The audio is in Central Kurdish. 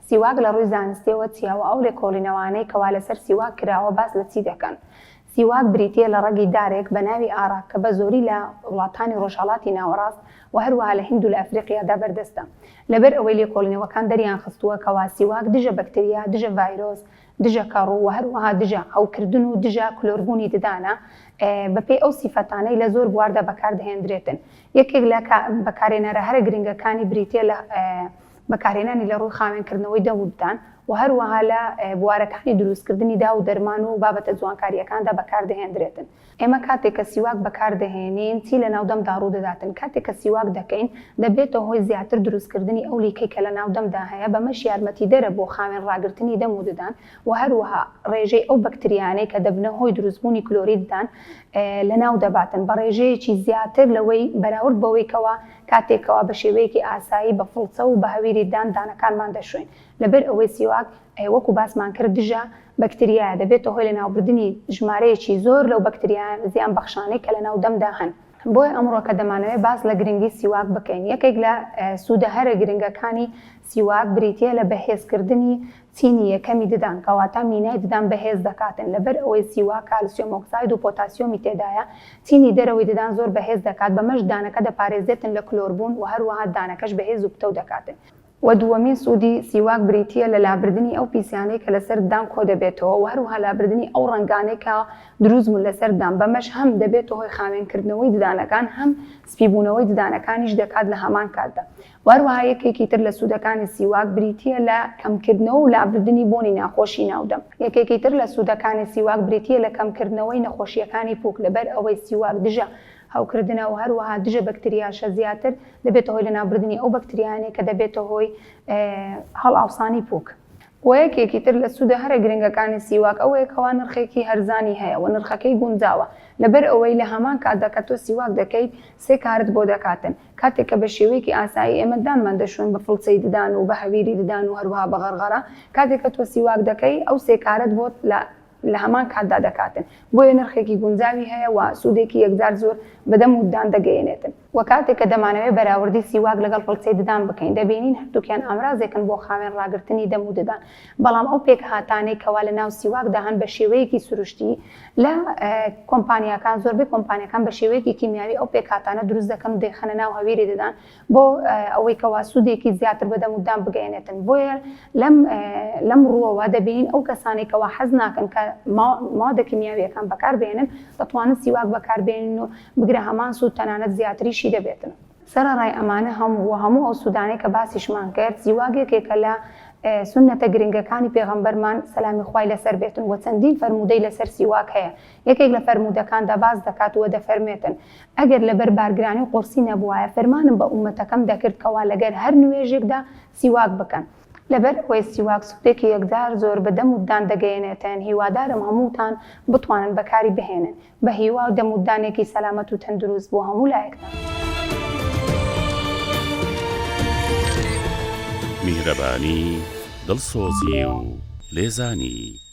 سیواک لە ڕووی زانستیەوە چیاوە ئەو لێکۆڵینەوانەی کەوا لەسەر سیواک کراوە باس لە چی دەکەن. سیواک بریتیە لە ڕەگی دارێک بە ناوی ئاراک کە بە زۆری لە وڵاتانی ڕۆژهەڵاتی ناوەڕاست و هەروەها لە هیند و لە ئەفریقیادا بەردەستە. لەبەر ئەوەی لێکۆڵینەوەکان دەریان خستووە کەوا سیواک دژە بەکتریا، دژە ڤایرۆس، دژە کەڕوو و هەروەها دژە هەوکردن و دژە کلۆربوونی ددانە بەپێی ئەو سیفەتانەی لە زۆر بواردا بەکاردەهێنرێتن. یەکێک لە بەکارهێنەرە هەرە گرنگەکانی بریتیە لە بەکارهێنانی لە ڕووی خاوێنکردنەوەی دەموددان و هەروەها لە بوارەکانی دروستکردنی دا و دەرمان و بابەتە جوانکاریەکاندا بەکاردەهێنرێتن. ئێمە کاتێک کە سیواک بەکاردەهێنین چی لە ناودەمدا ڕوو دەداتن. کاتێک کە سیواک دەکەین دەبێتەوە هۆی زیاتر دروستکردنی ئەو لیکەی کە لە ناودەمدا هەیە بەمەش یارمەتی دەرە بۆ خاوێن ڕاگررتنی دەم و ددان و هەروەها ڕێژەی ئەو بەکتریانەی کە دەبنە هۆی دروستبوونی کلۆریددان لە ناو دەباتن بە ڕێژەیەکی زیاتر لەوەی بەراورد بەوەیکەوە کاتێکەوە بە شێوەیەکی ئاسایی بە فڵچە و بە هەویریدان دانەکانمان دەشوێن. لەبەر ئەوەی سیواک وەکو باسمان کرد دژە بەکتریایە دەبێتە هۆی لە ناوبردننی ژمارەیەکی زۆر لەو بەکتریان زیان بەخشانەی کە لە ناو دەمدا هەن. بۆیە ئەمڕۆ کە دەمانەوێت باس لە گرنگی سیواک بکەین. یەکێک لە سوودە هەرە گرنگەکانی سیواک بریتیە لە بەهێزکردنی چینی یەکەمی ددان کەواتە مینای ددان بەهێز دەکاتن. لەبەر ئەوەی سیواک کالسیۆم ئۆکساید و پۆتاسیۆمی تێدایە چینی دەرەوەی ددان زۆر بەهێز دەکات بەمەش دانەکە دەپارێزێتن لە کلۆربوون و هەروەها دانەکەش بەهێز و پتە دەکاتن. و دووەمین سوودی سیواک بریتیە لە لابردنی ئەو پیسیانەی کە لەسەر دان کۆ دەبێتەوە و هەروەها لابردنی ئەو ڕەنگانەی کە دروستبوون لەسەر دان بەمەش هەم دەبێتەوە هۆی خاوێنکردنەوەی ددانەکان هەم سپیبوونەوەی ددانەکانیش دەکات لە هەمان کاتدا. وهروەها یەکێکی تر لە سوودەکانی سیواک بریتیە لە کەمکردنەوە و لابردنی بۆنی ناخۆشی ناودەم. یەکێکی تر لە سوودەکانی سیواک بریتیە لە کەمکردنەوەی نەخۆشیەکانی پووک لەبەر ئەوەی سیواک دژە هەوکردنە و هەروەها دژە بەکتریاشە زیاتر دەبێتە هۆی لە نابردنی ئەو بەکتریانەی کە دەبێتە هۆی هەڵئاوسانی پووک. و یەکێکی تر لە سوودە هەرە گرنگەکانی سیواک ئەوەیەکەوە نرخێکی هەرزانی هەیە و نرخەکەی گونجاوە. لەبەر ئەوەی لە هەمان کاتدا کە تۆ سیواک دەکەیت سێ کارت بۆ دەکاتن. کاتێک کە بە شێوەیەکی ئاسایی ئێمە دانمان دەشوێن بە فڵچەی ددان و بە هەویری ددان و هەروەها بە غەرغەرە کاتێک کە تۆ سیواک دەکەی ئەو سێ کارت بۆت لە هەمان کاتدا دەکاتن. بۆیە نرخێکی گونجاوی هەیە و سوودێکی یەکجار زۆر بەدەم و دان دەگەیەنێتن. و کاتێک کە دەمانەوێت بەراوردی سیواک لەگەڵ فڵچەی ددان بکەین دەبینین هەردووکیان ئامرازێکن بۆ خاوێن ڕاگررتنی دەم و ددان. بەڵام ئەو پێک هاتانەی کەوا لە ناو سیواکدا هەن بە شێوەیەکی سروشتی لە کۆمپانیەکان زۆربەی کۆمپانیەکان بە شێوەیەکی کیمیاوی ئەو پێک هاتانە دروست دەکەن و دەیخەنە ناو هەویری ددان بۆ ئەوەی کەوا سوودێکی زیاتر بەدەم و دان بگەیەنێتن. بۆیە لەم ڕووەوە دەبینین ئەو کەسانی کەوا حەز ناکەن کە مادە کیمیاویەکان بەکاربێنن دەتوانن سیواک بەکاربێنن و بگرە هەمان سوود تەنانەت زیاتریشی دەبێتن. سەرەڕای ئەمانە هەموو ئەو سوودانەی کە باسیشمان کرد سیواک یەکێکە لە سنەتە گرنگەکانی پێغەمبەرمان سەلامی خوای لەسەر بێتن و چەندین فەرموودەی لەسەر سیواک هەیە. یەکێک لە فەرموودەکاندا باس دەکات و دەفەرمێتن ئەگەر لەبەر بارگرانی و قورسی نەبووایە فەرمانم بە ئومەتەکەم دەکرد کەوا لەگەر هەر نوێژێکدا سیواک بکەن. لەبەر ئەوەی سیواک سوودێکی یەکجار زۆر بەدەم و دان دەگەیەنێتن. هیوادارم هەمووتان بتوانن بەکاری بهێنن بە هیوا و دەم و دانێکی سەلامەت و تەندروست بۆ هەموو لایەکتان. میهرەبانی دڵسۆزی و لێزانی